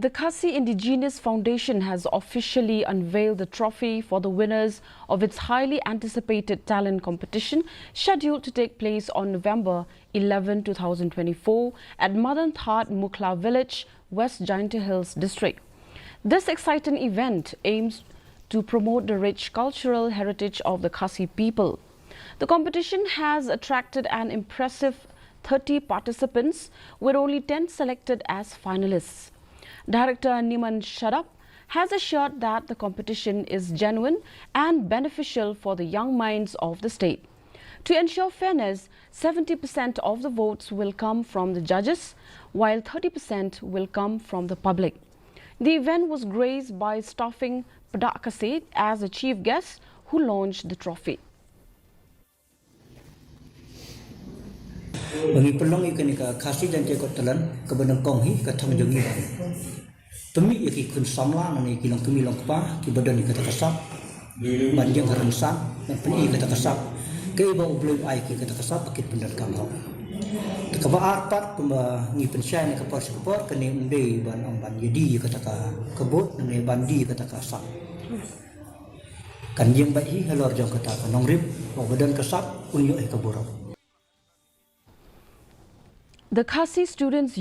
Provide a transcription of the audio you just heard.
The Khasi Indigenous Foundation has officially unveiled the trophy for the winners of its highly anticipated talent competition scheduled to take place on November 11, 2024 at Madan That Mukla Village, West Jaintia Hills District. This exciting event aims to promote the rich cultural heritage of the Khasi people. The competition has attracted an impressive 30 participants, with only 10 selected as finalists. Director Niman Shadap has assured that the competition is genuine and beneficial for the young minds of the state. To ensure fairness, 70% of the votes will come from the judges, while 30% will come from the public. The event was graced by staffing Padak Khasi as the chief guest who launched the trophy. Bagi pelong ikan ika Khasi dan cekot telan kebenang konghi katang jongi bang. Temi iki kun samla nani kilang temi long pa ki badan ika takasap banjang harensan dan peni ika takasap ke iba ubloi ai ki ika takasap pakit pendar kamau. Tekaba arpat pemba ngi pensyan ika por sekepor kene unde ban ang ban yedi ika taka kebut nani bandi ika takasap. Kan jeng bai halor jong kata kanong rib badan kasap unyo ika borok. The Khasi students